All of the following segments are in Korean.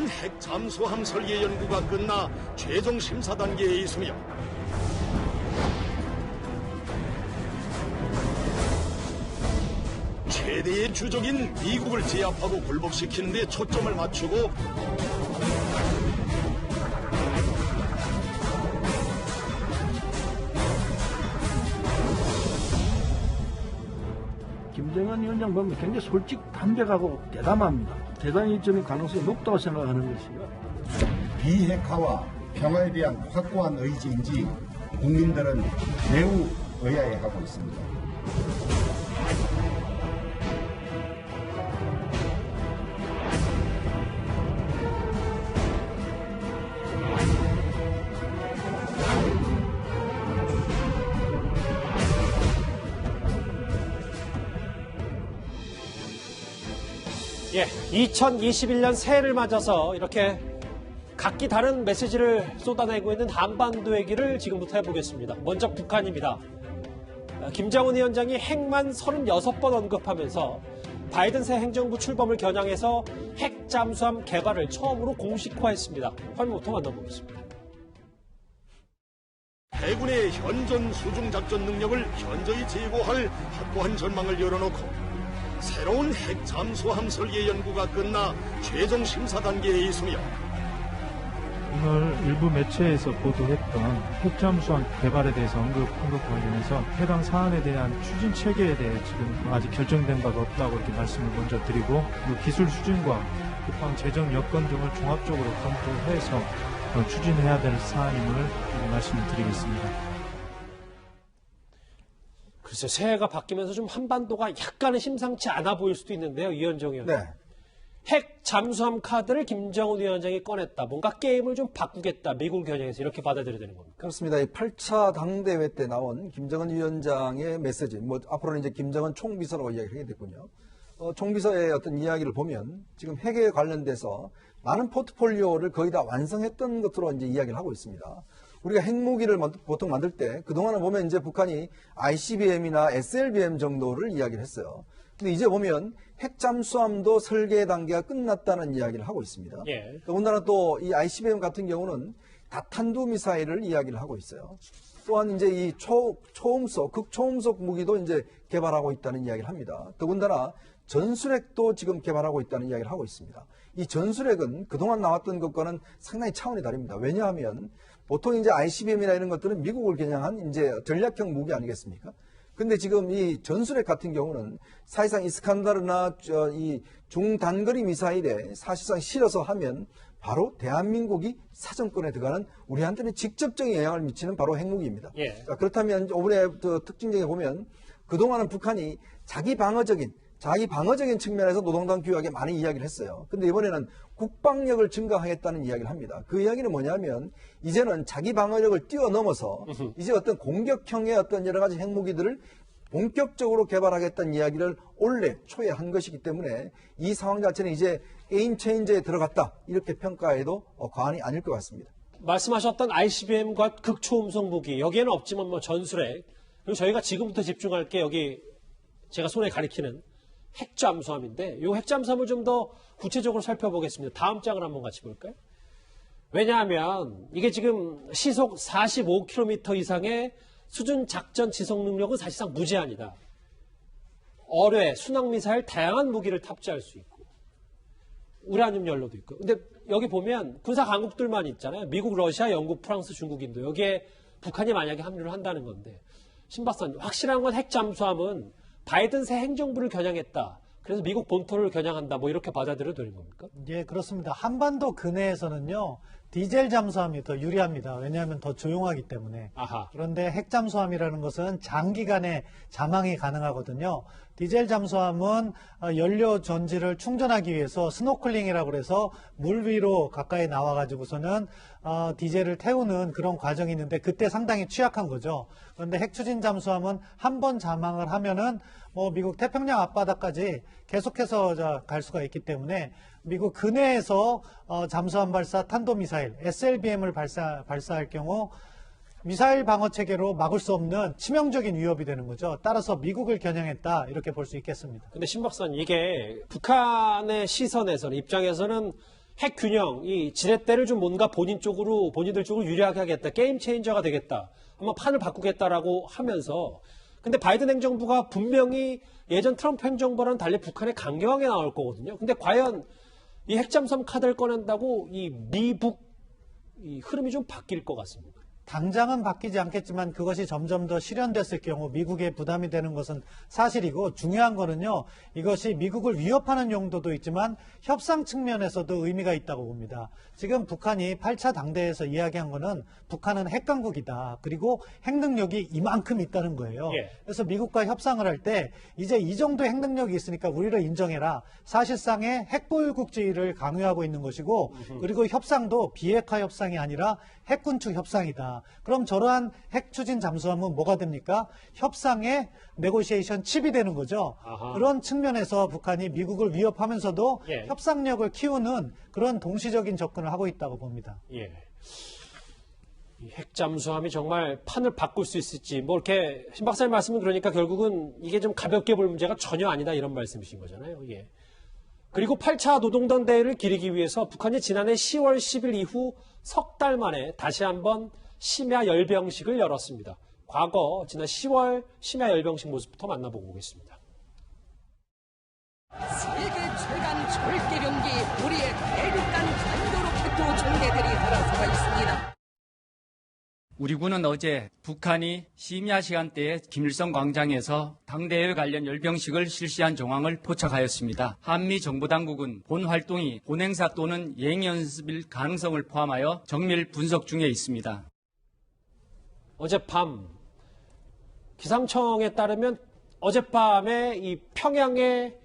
새로운 핵 잠수함 설계 연구가 끝나 최종 심사 단계에 있으며 최대의 주적인 미국을 제압하고 굴복시키는 데 초점을 맞추고 김정은 위원장 보면 굉장히 솔직 담백하고 대담합니다. 대단히 저는 가능성이 높다고 생각하는 것이요. 비핵화와 평화에 대한 확고한 의지인지 국민들은 매우 의아해하고 있습니다. 예, 2021년 새해를 맞아서 이렇게 각기 다른 메시지를 쏟아내고 있는 한반도 얘기를 지금부터 해보겠습니다. 먼저 북한입니다. 김정은 위원장이 핵만 36번 언급하면서 바이든 새 행정부 출범을 겨냥해서 핵 잠수함 개발을 처음으로 공식화했습니다. 화면부터 만나보겠습니다. 해군의 현존 수중 작전 능력을 현저히 제고할 확고한 전망을 열어놓고 새로운 핵 잠수함 설계 연구가 끝나 최종 심사 단계에 있으며 오늘 일부 매체에서 보도했던 핵잠수함 개발에 대해서 언급 관련해서 해당 사안에 대한 추진 체계에 대해 지금 아직 결정된 바가 없다고 이렇게 말씀을 먼저 드리고 기술 수준과 국방 재정 여건 등을 종합적으로 검토해서 추진해야 될 사안임을 말씀을 드리겠습니다. 글쎄, 새해가 바뀌면서 좀 한반도가 약간은 심상치 않아 보일 수도 있는데요, 위원장 의원. 네. 핵 잠수함 카드를 김정은 위원장이 꺼냈다. 뭔가 게임을 좀 바꾸겠다. 미국 겨냥해서 이렇게 받아들여야 되는 겁니다. 그렇습니다. 이 8차 당대회 때 나온 김정은 위원장의 메시지, 앞으로는 이제 김정은 총비서라고 이야기를 하게 됐군요. 총비서의 어떤 이야기를 보면 지금 핵에 관련돼서 많은 포트폴리오를 거의 다 완성했던 것으로 이제 이야기를 하고 있습니다. 우리가 핵무기를 보통 만들 때 그동안은 보면 이제 북한이 ICBM이나 SLBM 정도를 이야기를 했어요. 근데 이제 보면 핵잠수함도 설계 단계가 끝났다는 이야기를 하고 있습니다. 예. 더군다나 또 이 ICBM 같은 경우는 다탄두 미사일을 이야기를 하고 있어요. 또한 이제 이 극초음속 무기도 이제 개발하고 있다는 이야기를 합니다. 더군다나 전술핵도 지금 개발하고 있다는 이야기를 하고 있습니다. 이 전술핵은 그동안 나왔던 것과는 상당히 차원이 다릅니다. 왜냐하면 보통 이제 ICBM이나 이런 것들은 미국을 겨냥한 이제 전략형 무기 아니겠습니까? 근데 지금 이 전술핵 같은 경우는 사실상 이스칸다르나 이 중단거리 미사일에 사실상 실어서 하면 바로 대한민국이 사정권에 들어가는 우리한테는 직접적인 영향을 미치는 바로 핵무기입니다. 예. 자, 그렇다면 이번에 특징적인 보면 그동안은 북한이 자기 방어적인 측면에서 노동당 규약에 많이 이야기를 했어요. 근데 이번에는 국방력을 증강하겠다는 이야기를 합니다. 그 이야기는 뭐냐면 이제는 자기 방어력을 뛰어넘어서 이제 어떤 공격형의 어떤 여러 가지 핵무기들을 본격적으로 개발하겠다는 이야기를 올해 초에 한 것이기 때문에 이 상황 자체는 이제 게임 체인저에 들어갔다 이렇게 평가해도 과언이 아닐 것 같습니다. 말씀하셨던 ICBM과 극초음속 무기 여기에는 없지만 전술핵 그리고 저희가 지금부터 집중할 게 여기 제가 손에 가리키는 핵잠수함인데 이 핵잠수함을 좀 더 구체적으로 살펴보겠습니다. 다음 장을 한번 같이 볼까요? 왜냐하면 이게 지금 시속 45km 이상의 수준 작전 지속 능력은 사실상 무제한이다. 어뢰, 순항미사일 다양한 무기를 탑재할 수 있고 우라늄 연료도 있고. 근데 여기 보면 군사 강국들만 있잖아요. 미국, 러시아, 영국, 프랑스, 중국, 인도. 여기에 북한이 만약에 합류를 한다는 건데 신 박사님, 확실한 건 핵잠수함은 바이든 새 행정부를 겨냥했다. 그래서 미국 본토를 겨냥한다. 이렇게 받아들여도 되는 겁니까? 예, 그렇습니다. 한반도 근해에서는요. 디젤 잠수함이 더 유리합니다. 왜냐하면 더 조용하기 때문에. 아하. 그런데 핵 잠수함이라는 것은 장기간의 잠항이 가능하거든요. 디젤 잠수함은 연료 전지를 충전하기 위해서 스노클링이라고 해서 물 위로 가까이 나와가지고서는 디젤을 태우는 그런 과정이 있는데 그때 상당히 취약한 거죠. 그런데 핵 추진 잠수함은 한 번 잠항을 하면은 미국 태평양 앞바다까지 계속해서 갈 수가 있기 때문에 미국 근해에서 잠수함 발사 탄도미사일 SLBM을 발사할 경우 미사일 방어 체계로 막을 수 없는 치명적인 위협이 되는 거죠. 따라서 미국을 겨냥했다 이렇게 볼 수 있겠습니다. 근데 신 박사님 이게 북한의 시선에서는 입장에서는 핵 균형, 이 지렛대를 좀 뭔가 본인들 쪽으로 유리하게 하겠다, 게임 체인저가 되겠다, 한번 판을 바꾸겠다라고 하면서, 근데 바이든 행정부가 분명히 예전 트럼프 행정부와는 달리 북한에 강경하게 나올 거거든요. 근데 과연 이 핵잠수함 카드를 꺼낸다고 이 미북 이 흐름이 좀 바뀔 것 같습니다. 당장은 바뀌지 않겠지만 그것이 점점 더 실현됐을 경우 미국에 부담이 되는 것은 사실이고, 중요한 거는요, 이것이 미국을 위협하는 용도도 있지만 협상 측면에서도 의미가 있다고 봅니다. 지금 북한이 8차 당대에서 이야기한 거는 북한은 핵강국이다, 그리고 핵능력이 이만큼 있다는 거예요. 예. 그래서 미국과 협상을 할 때 이제 이 정도 핵능력이 있으니까 우리를 인정해라, 사실상의 핵보유국주의를 강요하고 있는 것이고, 그리고 협상도 비핵화 협상이 아니라 핵군축 협상이다. 그럼 저러한 핵 추진 잠수함은 뭐가 됩니까? 협상의 네고시에이션 칩이 되는 거죠. 아하. 그런 측면에서 북한이 미국을 위협하면서도 예. 협상력을 키우는 그런 동시적인 접근을 하고 있다고 봅니다. 예. 이 핵잠수함이 정말 판을 바꿀 수 있을지, 뭐 이렇게 신 박사님 말씀은 그러니까 결국은 이게 좀 가볍게 볼 문제가 전혀 아니다, 이런 말씀이신 거잖아요. 예. 그리고 8차 노동당 대회를 기리기 위해서 북한이 지난해 10월 10일 이후 석 달 만에 다시 한번 심야 열병식을 열었습니다. 과거 지난 10월 심야 열병식 모습부터 만나보고 오겠습니다. 세계 최강 절대 경기, 우리의 대륙간 탄도 로켓 전대들이 들어서고 있습니다. 우리 군은 어제 북한이 심야 시간대에 김일성 광장에서 당대회 관련 열병식을 실시한 정황을 포착하였습니다. 한미 정보당국은 본 활동이 본행사 또는 예행연습일 가능성을 포함하여 정밀 분석 중에 있습니다. 어젯밤 기상청에 따르면 어젯밤에 이 평양의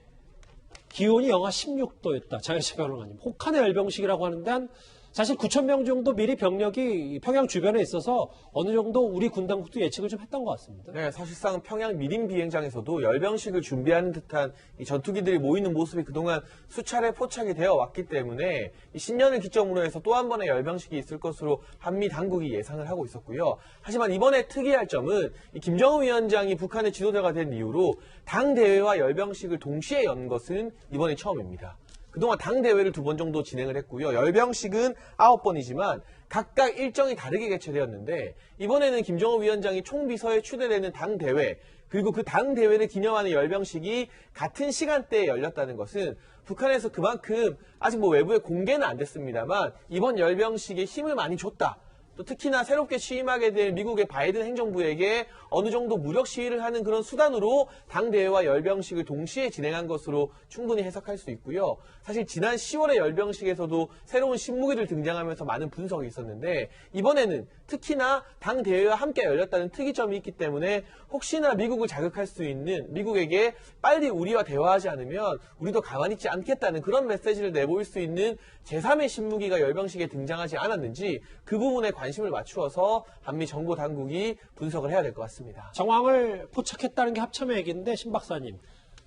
기온이 영하 16도였다. 장혜식 변호사님. 혹한의 열병식이라고 하는데 한 사실 9,000명 정도 미리 병력이 평양 주변에 있어서 어느 정도 우리 군 당국도 예측을 좀 했던 것 같습니다. 네, 사실상 평양 미림 비행장에서도 열병식을 준비하는 듯한 이 전투기들이 모이는 모습이 그동안 수차례 포착이 되어 왔기 때문에 이 신년을 기점으로 해서 또 한 번의 열병식이 있을 것으로 한미 당국이 예상을 하고 있었고요. 하지만 이번에 특이할 점은 이 김정은 위원장이 북한의 지도자가 된 이후로 당 대회와 열병식을 동시에 연 것은 이번이 처음입니다. 그동안 당대회를 2번 정도 진행을 했고요. 열병식은 9번이지만 각각 일정이 다르게 개최되었는데, 이번에는 김정은 위원장이 총비서에 추대되는 당대회, 그리고 그 당대회를 기념하는 열병식이 같은 시간대에 열렸다는 것은 북한에서 그만큼 아직 뭐 외부에 공개는 안 됐습니다만 이번 열병식에 힘을 많이 줬다. 또 특히나 새롭게 취임하게 될 미국의 바이든 행정부에게 어느 정도 무력 시위를 하는 그런 수단으로 당대회와 열병식을 동시에 진행한 것으로 충분히 해석할 수 있고요. 사실 지난 10월의 열병식에서도 새로운 신무기를 등장하면서 많은 분석이 있었는데, 이번에는 특히나 당대회와 함께 열렸다는 특이점이 있기 때문에 혹시나 미국을 자극할 수 있는, 미국에게 빨리 우리와 대화하지 않으면 우리도 가만히 있지 않겠다는 그런 메시지를 내보일 수 있는 제3의 신무기가 열병식에 등장하지 않았는지 그 부분에 관심을 맞추어서 한미 정보 당국이 분석을 해야 될 것 같습니다. 정황을 포착했다는 게 합참의 얘기인데, 신 박사님,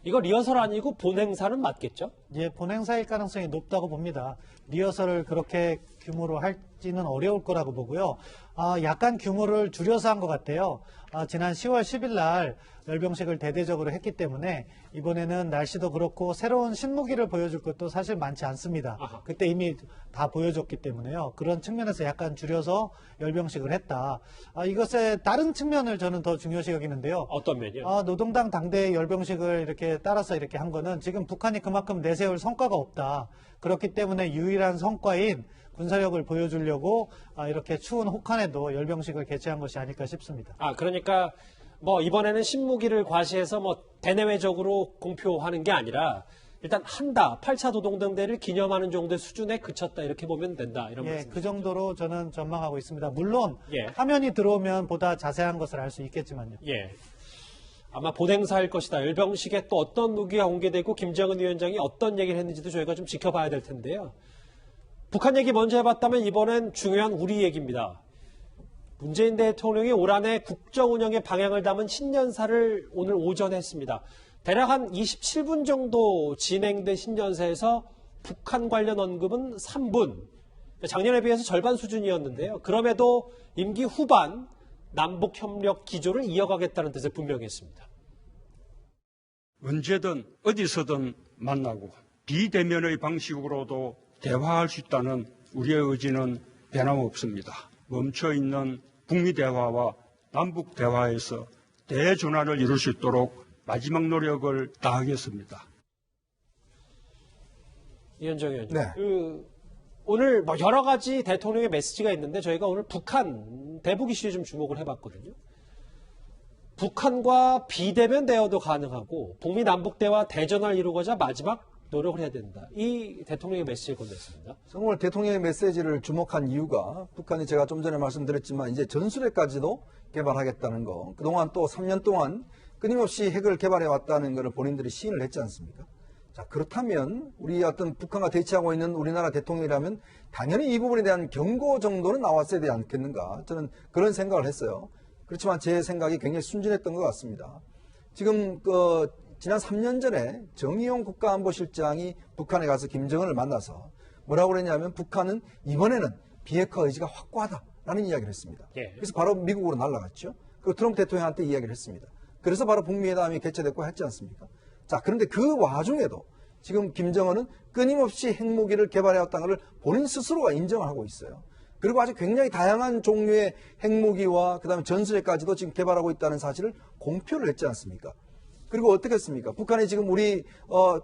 이거 리허설 아니고 본 행사는 맞겠죠? 예, 본 행사일 가능성이 높다고 봅니다. 리허설을 그렇게 규모로 할지는 어려울 거라고 보고요. 약간 규모를 줄여서 한 것 같아요. 지난 10월 10일 날 열병식을 대대적으로 했기 때문에 이번에는 날씨도 그렇고 새로운 신무기를 보여줄 것도 사실 많지 않습니다. 아하. 그때 이미 다 보여줬기 때문에요. 그런 측면에서 약간 줄여서 열병식을 했다. 이것의 다른 측면을 저는 더 중요시 여기는데요. 어떤 면이요? 노동당 당대 열병식을 이렇게 따라서 이렇게 한 거는 지금 북한이 그만큼 내세울 성과가 없다. 그렇기 때문에 유일한 성과인 군사력을 보여주려고 이렇게 추운 혹한에도 열병식을 개최한 것이 아닐까 싶습니다. 그러니까 뭐 이번에는 신무기를 과시해서 뭐 대내외적으로 공표하는 게 아니라 일단 한다, 8차 노동당대를 기념하는 정도의 수준에 그쳤다, 이렇게 보면 된다, 이런 예, 말씀이시죠? 그 정도로 저는 전망하고 있습니다. 물론 예. 화면이 들어오면 보다 자세한 것을 알 수 있겠지만요. 예. 아마 본행사일 것이다. 열병식에 또 어떤 무기가 공개되고 김정은 위원장이 어떤 얘기를 했는지도 저희가 좀 지켜봐야 될 텐데요. 북한 얘기 먼저 해봤다면 이번엔 중요한 우리 얘기입니다. 문재인 대통령이 올 한해 국정 운영의 방향을 담은 신년사를 오늘 오전에 했습니다. 대략 한 27분 정도 진행된 신년사에서 북한 관련 언급은 3분. 작년에 비해서 절반 수준이었는데요. 그럼에도 임기 후반 남북협력 기조를 이어가겠다는 뜻을 분명히 했습니다. 언제든 어디서든 만나고 비대면의 방식으로도 대화할 수 있다는 우리의 의지는 변함없습니다. 멈춰있는 북미 대화와 남북 대화에서 대전환을 이룰 수 있도록 마지막 노력을 다하겠습니다. 이현정 의원님. 네. 오늘 뭐 여러 가지 대통령의 메시지가 있는데 저희가 오늘 북한, 대북 이슈에 좀 주목을 해봤거든요. 북한과 비대면 대화도 가능하고 북미 남북 대화 대전환을 이루고자 마지막 노력을 해야 된다. 이 대통령의 메시지를 건넸습니다. 정말 대통령의 메시지를 주목한 이유가 북한이 제가 좀 전에 말씀드렸지만 이제 전술핵까지도 개발하겠다는 거. 그동안 또 3년 동안 끊임없이 핵을 개발해 왔다는 것을 본인들이 시인을 했지 않습니까? 자, 그렇다면 우리 어떤 북한과 대치하고 있는 우리나라 대통령이라면 당연히 이 부분에 대한 경고 정도는 나왔어야 되지 않겠는가. 저는 그런 생각을 했어요. 그렇지만 제 생각이 굉장히 순진했던 것 같습니다. 지금 지난 3년 전에 정의용 국가안보실장이 북한에 가서 김정은을 만나서 뭐라고 그랬냐면 북한은 이번에는 비핵화 의지가 확고하다라는 이야기를 했습니다. 예. 그래서 바로 미국으로 날아갔죠. 그리고 트럼프 대통령한테 이야기를 했습니다. 그래서 바로 북미회담이 개최됐고 했지 않습니까? 자, 그런데 그 와중에도 지금 김정은은 끊임없이 핵무기를 개발해왔다는 걸 본인 스스로가 인정하고 있어요. 그리고 아주 굉장히 다양한 종류의 핵무기와 그다음에 전술핵까지도 지금 개발하고 있다는 사실을 공표를 했지 않습니까? 그리고 어떻게 했습니까? 북한이 지금 우리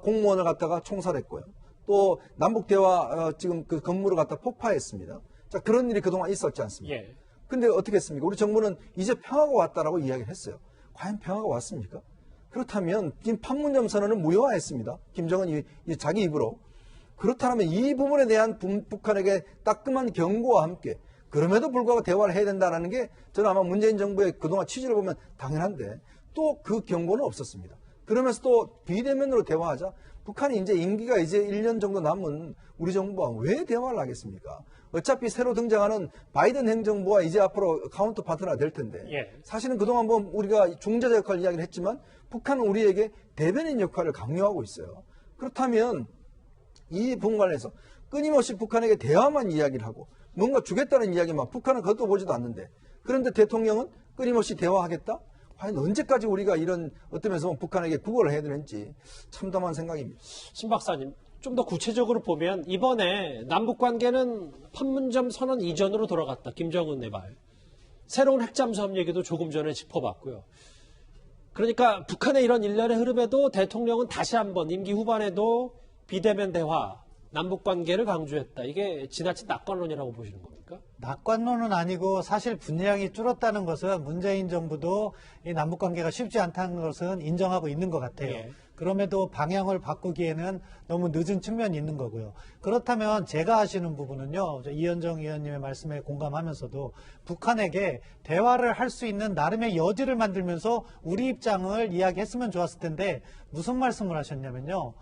공무원을 갖다가 총살했고요. 또 남북대화 지금 그 건물을 갖다 폭파했습니다. 자, 그런 일이 그동안 있었지 않습니까? 예. 근데 어떻게 했습니까? 우리 정부는 이제 평화가 왔다라고 이야기를 했어요. 과연 평화가 왔습니까? 그렇다면 지금 판문점 선언을 무효화했습니다. 김정은이 자기 입으로. 그렇다면 이 부분에 대한 북한에게 따끔한 경고와 함께 그럼에도 불구하고 대화를 해야 된다는 게 저는 아마 문재인 정부의 그동안 취지를 보면 당연한데 또 그 경고는 없었습니다. 그러면서 또 비대면으로 대화하자. 북한이 이제 임기가 이제 1년 정도 남은 우리 정부와 왜 대화를 하겠습니까? 어차피 새로 등장하는 바이든 행정부와 이제 앞으로 카운터 파트너가 될 텐데 예. 사실은 그동안 뭐 우리가 중재자 역할을 이야기를 했지만 북한은 우리에게 대변인 역할을 강요하고 있어요. 그렇다면 이 부분 관련해서 끊임없이 북한에게 대화만 이야기를 하고 뭔가 주겠다는 이야기만 북한은 그것도 보지도 않는데 그런데 대통령은 끊임없이 대화하겠다? 과연 언제까지 우리가 이런 어떤 면에서 북한에게 구걸을 해야 되는지 참담한 생각입니다. 신 박사님, 좀 더 구체적으로 보면 이번에 남북관계는 판문점 선언 이전으로 돌아갔다. 김정은의 말. 새로운 핵잠수함 얘기도 조금 전에 짚어봤고요. 그러니까 북한의 이런 일련의 흐름에도 대통령은 다시 한번 임기 후반에도 비대면 대화, 남북관계를 강조했다. 이게 지나친 낙관론이라고 보시는 겁니까? 낙관론은 아니고 사실 분량이 줄었다는 것은 문재인 정부도 이 남북관계가 쉽지 않다는 것은 인정하고 있는 것 같아요. 예. 그럼에도 방향을 바꾸기에는 너무 늦은 측면이 있는 거고요. 그렇다면 제가 하시는 부분은요. 이현정 의원님의 말씀에 공감하면서도 북한에게 대화를 할 수 있는 나름의 여지를 만들면서 우리 입장을 이야기했으면 좋았을 텐데 무슨 말씀을 하셨냐면요.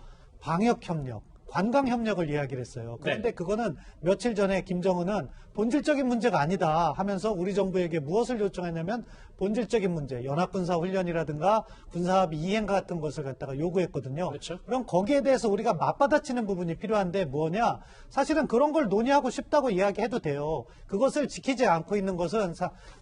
방역협력. 관광협력을 이야기를 했어요. 그런데 그거는 며칠 전에 김정은은 본질적인 문제가 아니다 하면서 우리 정부에게 무엇을 요청했냐면 본질적인 문제, 연합군사훈련이라든가 군사합의 이행 같은 것을 갖다가 요구했거든요. 그렇죠. 그럼 거기에 대해서 우리가 맞받아치는 부분이 필요한데 뭐냐? 사실은 그런 걸 논의하고 싶다고 이야기해도 돼요. 그것을 지키지 않고 있는 것은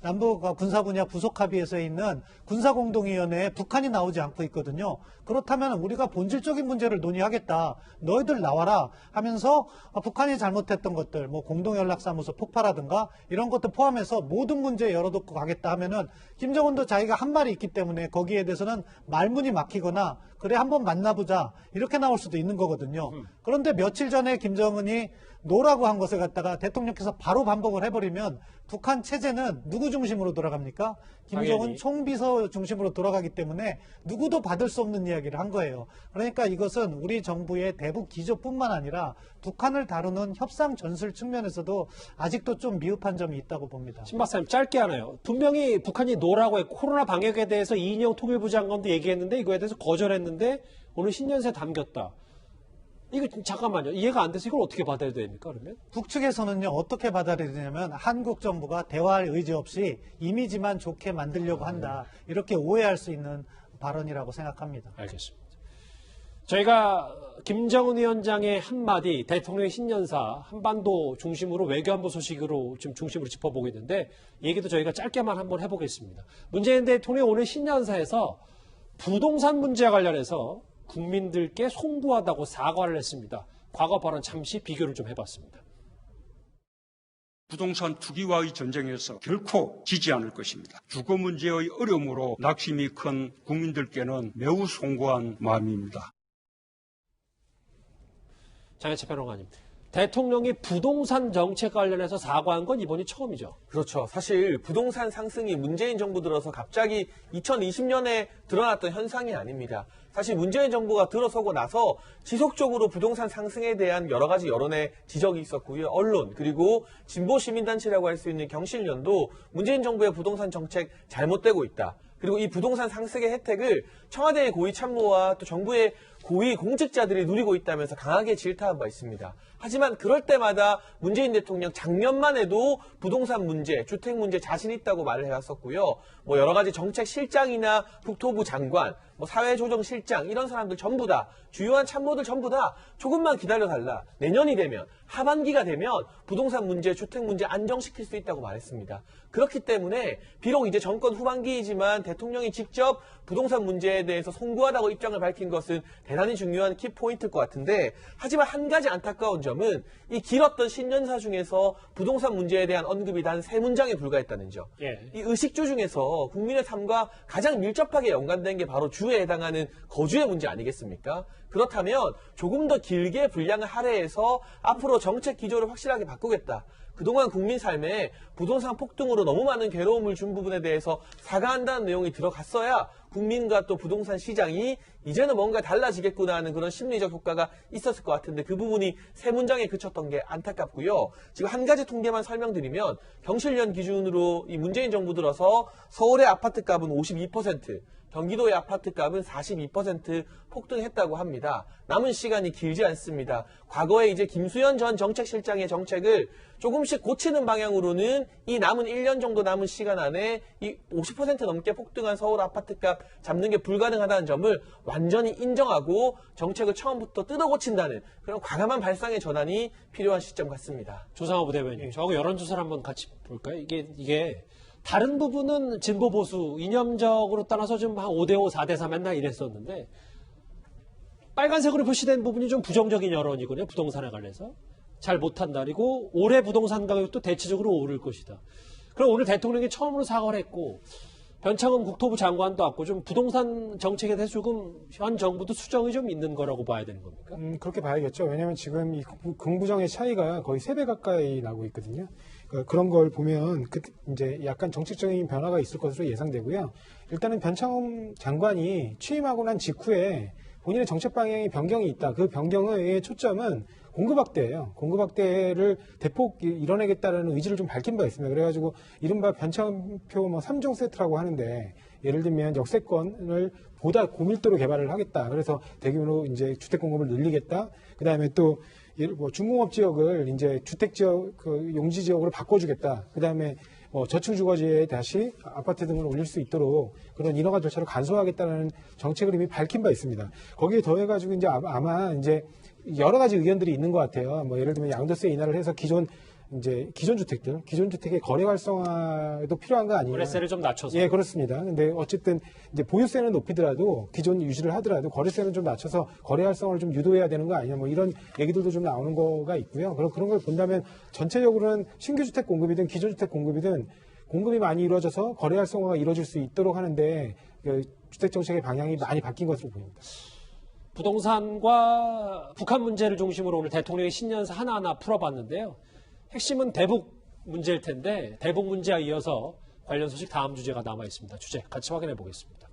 남북 군사 분야 부속합의에서 있는 군사공동위원회에 북한이 나오지 않고 있거든요. 그렇다면 우리가 본질적인 문제를 논의하겠다. 너희들 나와라 하면서 북한이 잘못했던 것들, 뭐 공동연락사무소 폭파라든가 이런 것도 포함해서 모든 문제 열어놓고 가겠다 하면은 김정은도 자기가 한 말이 있기 때문에 거기에 대해서는 말문이 막히거나 그래 한번 만나보자 이렇게 나올 수도 있는 거거든요. 그런데 며칠 전에 김정은이 노라고 한 것을 갖다가 대통령께서 바로 반복을 해버리면 북한 체제는 누구 중심으로 돌아갑니까? 김정은 당연히. 총비서 중심으로 돌아가기 때문에 누구도 받을 수 없는 이야기를 한 거예요. 그러니까 이것은 우리 정부의 대북 기조뿐만 아니라 북한을 다루는 협상 전술 측면에서도 아직도 좀 미흡한 점이 있다고 봅니다. 신 박사님, 짧게 하나요. 분명히 북한이 노라고 했고 코로나 방역에 대해서 이인영 통일부 장관도 얘기했는데 이거에 대해서 거절했는데 오늘 신년사에 담겼다. 이거 잠깐만요. 이해가 안 돼서 이걸 어떻게 받아야 됩니까, 그러면? 북측에서는요, 어떻게 받아들이냐면 한국 정부가 대화할 의지 없이 이미지만 좋게 만들려고 한다. 이렇게 오해할 수 있는 발언이라고 생각합니다. 알겠습니다. 저희가 김정은 위원장의 한마디, 대통령의 신년사, 한반도 중심으로 외교안보 소식으로 지금 중심으로 짚어보고 있는데 얘기도 저희가 짧게만 한번 해보겠습니다. 문재인 대통령이 오늘 신년사에서 부동산 문제와 관련해서 국민들께 송구하다고 사과를 했습니다. 과거 발언 잠시 비교를 좀 해봤습니다. 부동산 투기와의 전쟁에서 결코 지지 않을 것입니다. 주거 문제의 어려움으로 낙심이 큰 국민들께는 매우 송구한 마음입니다. 장혜철 평론가님, 대통령이 부동산 정책 관련해서 사과한 건 이번이 처음이죠. 그렇죠. 사실 부동산 상승이 문재인 정부 들어서 갑자기 2020년에 드러났던 현상이 아닙니다. 사실 문재인 정부가 들어서고 나서 지속적으로 부동산 상승에 대한 여러 가지 여론의 지적이 있었고요. 언론 그리고 진보 시민단체라고 할 수 있는 경실련도 문재인 정부의 부동산 정책 잘못되고 있다. 그리고 이 부동산 상승의 혜택을 청와대의 고위 참모와 또 정부의 고위 공직자들이 누리고 있다면서 강하게 질타한 바 있습니다. 하지만 그럴 때마다 문재인 대통령 작년만 해도 부동산 문제, 주택 문제 자신 있다고 말을 해왔었고요. 뭐 여러 가지 정책 실장이나 국토부 장관, 뭐 사회조정실장 이런 사람들 전부 다 주요한 참모들 전부 다 조금만 기다려달라. 내년이 되면 하반기가 되면 부동산 문제, 주택 문제 안정시킬 수 있다고 말했습니다. 그렇기 때문에 비록 이제 정권 후반기이지만 대통령이 직접 부동산 문제에 대해서 송구하다고 입장을 밝힌 것은 대단히 중요한 키포인트일 것 같은데 하지만 한 가지 안타까운 점은 이 길었던 신년사 중에서 부동산 문제에 대한 언급이 단 3문장에 불과했다는 점. 이 의식주 중에서 국민의 삶과 가장 밀접하게 연관된 게 바로 주에 해당하는 거주의 문제 아니겠습니까? 그렇다면 조금 더 길게 분량을 할애해서 앞으로 정책 기조를 확실하게 바꾸겠다. 그동안 국민 삶에 부동산 폭등으로 너무 많은 괴로움을 준 부분에 대해서 사과한다는 내용이 들어갔어야 국민과 또 부동산 시장이 이제는 뭔가 달라지겠구나 하는 그런 심리적 효과가 있었을 것 같은데 그 부분이 3문장에 그쳤던 게 안타깝고요. 지금 한 가지 통계만 설명드리면 경실련 기준으로 이 문재인 정부 들어서 서울의 아파트값은 52%, 경기도의 아파트값은 42% 폭등했다고 합니다. 남은 시간이 길지 않습니다. 과거에 이제 김수현 전 정책실장의 정책을 조금씩 고치는 방향으로는 이 남은 1년 정도 남은 시간 안에 이 50% 넘게 폭등한 서울 아파트값 잡는 게 불가능하다는 점을 완전히 인정하고 정책을 처음부터 뜯어 고친다는 그런 과감한 발상의 전환이 필요한 시점 같습니다. 조상호 부대변인, 저하고 여론조사를 한번 같이 볼까요? 이게 다른 부분은 진보 보수 이념적으로 떠나서 좀 한 5대5, 4대4 맨날 이랬었는데 빨간색으로 표시된 부분이 좀 부정적인 여론이거든요. 부동산에 관해서. 잘 못한다. 그리고 올해 부동산 가격도 대체적으로 오를 것이다. 그럼 오늘 대통령이 처음으로 사과를 했고 변창흠 국토부 장관도 왔고 좀 부동산 정책에 대해서 조금 현 정부도 수정이 좀 있는 거라고 봐야 되는 겁니까? 그렇게 봐야겠죠. 왜냐하면 지금 이 긍부정의 차이가 거의 3배 가까이 나고 있거든요. 그런 걸 보면 이제 약간 정책적인 변화가 있을 것으로 예상되고요. 일단은 변창흠 장관이 취임하고 난 직후에 본인의 정책 방향의 변경이 있다. 그 변경의 초점은 공급 확대예요. 공급 확대를 대폭 이뤄내겠다는 의지를 좀 밝힌 바 있습니다. 그래가지고 이른바 변창흠표 3종 세트라고 하는데 예를 들면 역세권을 보다 고밀도로 개발을 하겠다. 그래서 대규모로 이제 주택 공급을 늘리겠다. 그 다음에 또 중공업 지역을 이제 주택 지역, 용지 지역으로 바꿔주겠다. 그 다음에 저층 주거지에 다시 아파트 등을 올릴 수 있도록 그런 인허가 절차를 간소화하겠다는 정책을 이미 밝힌 바 있습니다. 거기에 더해가지고 이제 아마 이제 여러 가지 의견들이 있는 것 같아요. 예를 들면 양도세 인하를 해서 기존 주택의 거래 활성화도 필요한 거 아니에요? 거래세를 좀 낮춰서. 예, 그렇습니다. 근데 어쨌든 이제 보유세는 높이더라도 기존 유지를 하더라도 거래세는 좀 낮춰서 거래 활성화를 좀 유도해야 되는 거 아니냐? 이런 얘기들도 좀 나오는 거가 있고요. 그런 걸 본다면 전체적으로는 신규 주택 공급이든 기존 주택 공급이든 공급이 많이 이루어져서 거래 활성화가 이루어질 수 있도록 하는데 주택 정책의 방향이 많이 바뀐 것으로 보입니다. 부동산과 북한 문제를 중심으로 오늘 대통령의 신년사 하나하나 풀어봤는데요. 핵심은 대북 문제일 텐데 대북 문제와 이어서 관련 소식 다음 주제가 남아 있습니다. 주제 같이 확인해 보겠습니다.